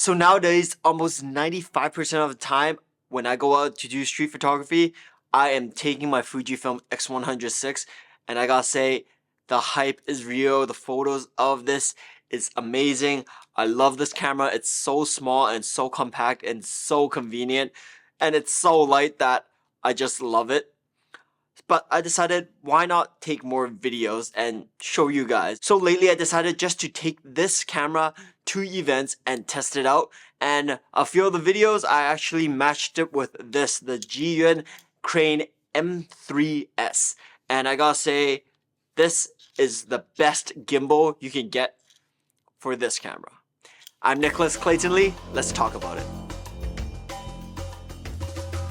So nowadays, almost 95% of the time when I go out to do street photography, I am taking my Fujifilm X100VI, and I gotta say, the hype is real. The photos of this is amazing. I love this camera. It's so small and so compact and so convenient, and it's so light that I just love it. But I decided, why not take more videos and show you guys. So lately I decided just to take this camera to events and test it out. And a few of the videos I actually matched it with this, the Zhiyun Crane M3S. And I gotta say, this is the best gimbal you can get for this camera. I'm Nicholas Clayton Lee, let's talk about it.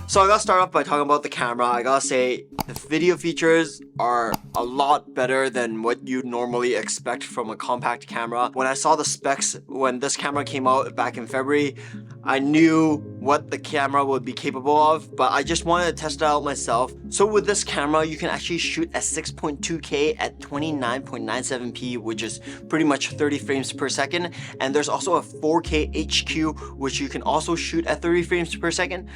So I gotta start off by talking about the camera. I gotta say, the video features are a lot better than what you normally expect from a compact camera. When I saw the specs when this camera came out back in February, I knew what the camera would be capable of, but I just wanted to test it out myself. So with this camera, you can actually shoot at 6.2K at 29.97p, which is pretty much 30 frames per second. And there's also a 4K HQ, which you can also shoot at 30 frames per second.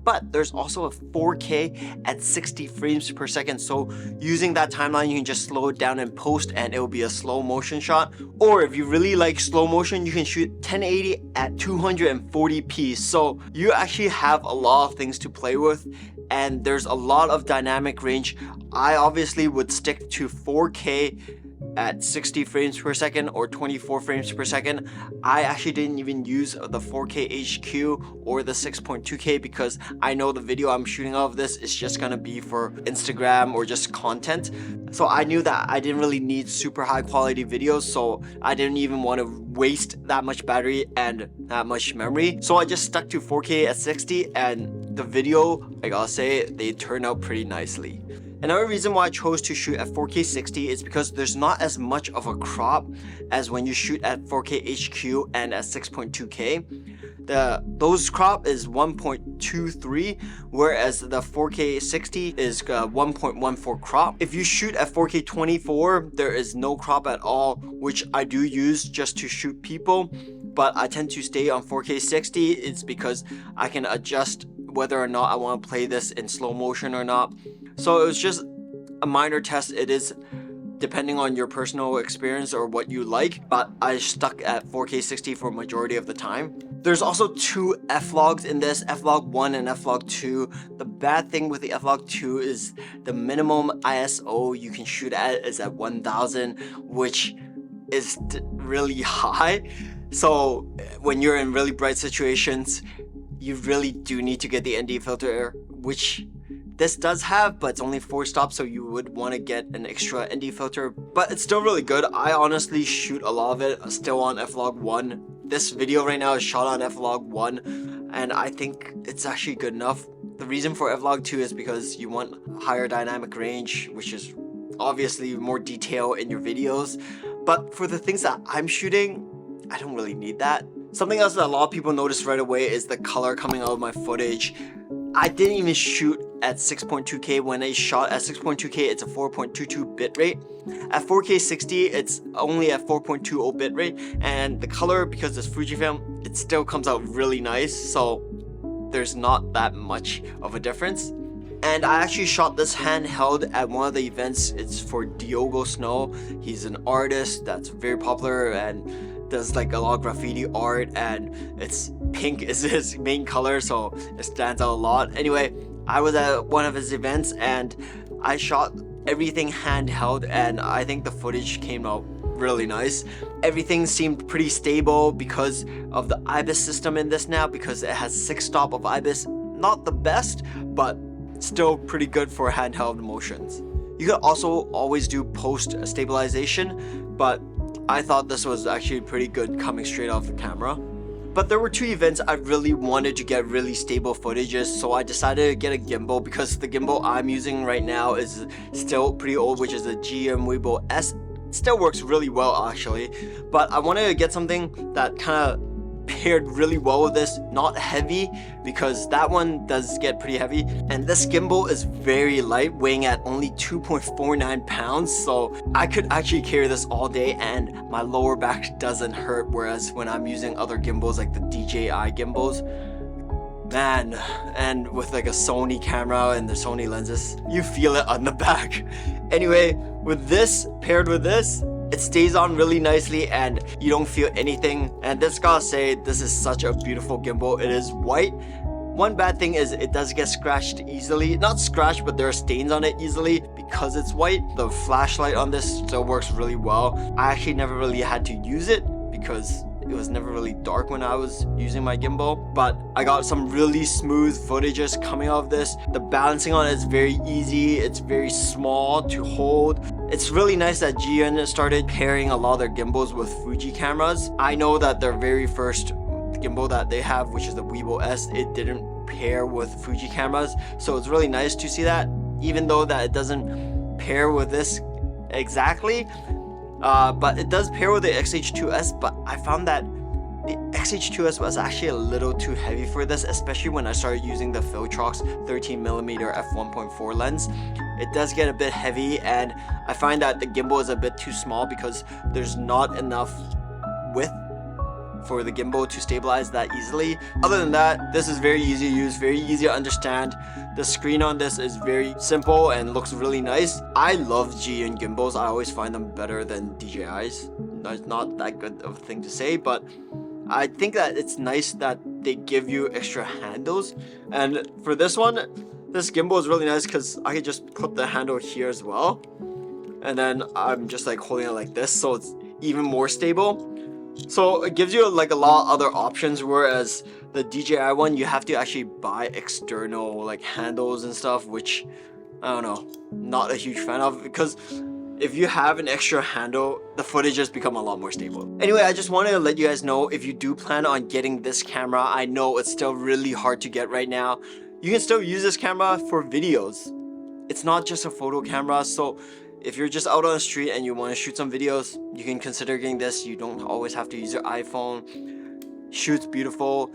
But there's also a 4K at 60 frames per second. So using that timeline, you can just slow it down in post and it will be a slow motion shot. Or if you really like slow motion, you can shoot 1080 at 240p. So you actually have a lot of things to play with, and there's a lot of dynamic range. I obviously would stick to 4K at 60 frames per second or 24 frames per second. I actually didn't even use the 4K HQ or the 6.2K because I know the video I'm shooting of this is just gonna be for Instagram or just content. So I knew that I didn't really need super high quality videos, so I didn't even want to waste that much battery and that much memory. So I just stuck to 4K at 60, and the video, I gotta say, they turned out pretty nicely. Another reason why I chose to shoot at 4K 60 is because there's not as much of a crop as when you shoot at 4K HQ and at 6.2K. Those crop is 1.23, whereas the 4K 60 is 1.14 crop. If you shoot at 4K 24, there is no crop at all, which I do use just to shoot people, but I tend to stay on 4K 60. It's because I can adjust whether or not I want to play this in slow motion or not. So it was just a minor test. It is depending on your personal experience or what you like, but I stuck at 4K 60 for a majority of the time. There's also two F-logs in this, F-log 1 and F-log 2. The bad thing with the F-log 2 is the minimum ISO you can shoot at is at 1000, which is really high. So when you're in really bright situations, you really do need to get the ND filter, which this does have, but it's only 4 stops, so you would want to get an extra ND filter, but it's still really good. I honestly shoot a lot of it still on F-log 1. This video right now is shot on F-log 1, and I think it's actually good enough. The reason for F-log 2 is because you want higher dynamic range, which is obviously more detail in your videos, but for the things that I'm shooting, I don't really need that. Something else that a lot of people notice right away is the color coming out of my footage. I didn't even shoot at 6.2K. When I shot at 6.2K, it's a 4.22 bitrate. At 4K 60, it's only at 4.20 bitrate, and the color, because it's Fujifilm, it still comes out really nice, so there's not that much of a difference. And I actually shot this handheld at one of the events. It's for Diogo Snow. He's an artist that's very popular and does like a lot of graffiti art, and it's pink is his main color, so it stands out a lot. Anyway, I was at one of his events and I shot everything handheld, and I think the footage came out really nice. Everything seemed pretty stable because of the IBIS system in this now, because it has 6 stop of IBIS. Not the best, but still pretty good for handheld motions. You could also always do post stabilization, but I thought this was actually pretty good coming straight off the camera. But there were 2 events I really wanted to get really stable footages, so I decided to get a gimbal, because the gimbal I'm using right now is still pretty old, which is a GM3S. It still works really well actually, but I wanted to get something that kind of paired really well with this. Not heavy, because that one does get pretty heavy. And this gimbal is very light, weighing at only 2.49 pounds. So I could actually carry this all day and my lower back doesn't hurt. Whereas when I'm using other gimbals like the DJI gimbals, man, and with like a Sony camera and the Sony lenses, you feel it on the back. Anyway, with this paired with this, it stays on really nicely and you don't feel anything. And this, gotta say, this is such a beautiful gimbal. It is white. One bad thing is it does get scratched easily. Not scratched, but there are stains on it easily because it's white. The flashlight on this still works really well. I actually never really had to use it because it was never really dark when I was using my gimbal, but I got some really smooth footages coming out of this. The balancing on it is very easy. It's very small to hold. It's really nice that Zhiyun started pairing a lot of their gimbals with Fuji cameras. I know that their very first gimbal that they have, which is the Weibo S, it didn't pair with Fuji cameras, so it's really nice to see that, even though that it doesn't pair with this exactly. But it does pair with the X-H2S, but I found that the X-H2S was actually a little too heavy for this, especially when I started using the Filtrox 13mm f1.4 lens. It does get a bit heavy, and I find that the gimbal is a bit too small because there's not enough width for the gimbal to stabilize that easily. Other than that, this is very easy to use, very easy to understand. The screen on this is very simple and looks really nice. I love Zhiyun gimbals. I always find them better than DJI's. It's not that good of a thing to say, but I think that it's nice that they give you extra handles. And for this one, this gimbal is really nice because I can just put the handle here as well, and then I'm just like holding it like this, so it's even more stable. So it gives you like a lot of other options, whereas the DJI one, you have to actually buy external like handles and stuff, which I don't know, not a huge fan of, because if you have an extra handle, the footage just become a lot more stable. Anyway, I just wanted to let you guys know, if you do plan on getting this camera, I know it's still really hard to get right now, you can still use this camera for videos. It's not just a photo camera, so if you're just out on the street and you want to shoot some videos, you can consider getting this. You don't always have to use your iPhone. Shoots beautiful.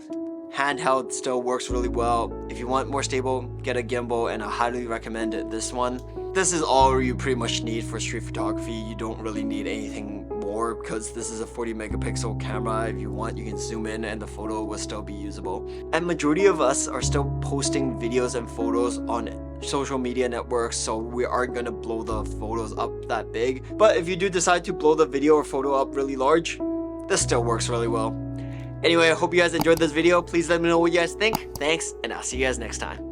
Handheld still works really well. If you want more stable, get a gimbal, and I highly recommend this one. This is all you pretty much need for street photography. You don't really need anything more because this is a 40 megapixel camera. If you want, you can zoom in and the photo will still be usable. And majority of us are still posting videos and photos on social media networks, so we aren't gonna blow the photos up that big. But if you do decide to blow the video or photo up really large, this still works really well. Anyway, I hope you guys enjoyed this video. Please let me know what you guys think. Thanks, and I'll see you guys next time.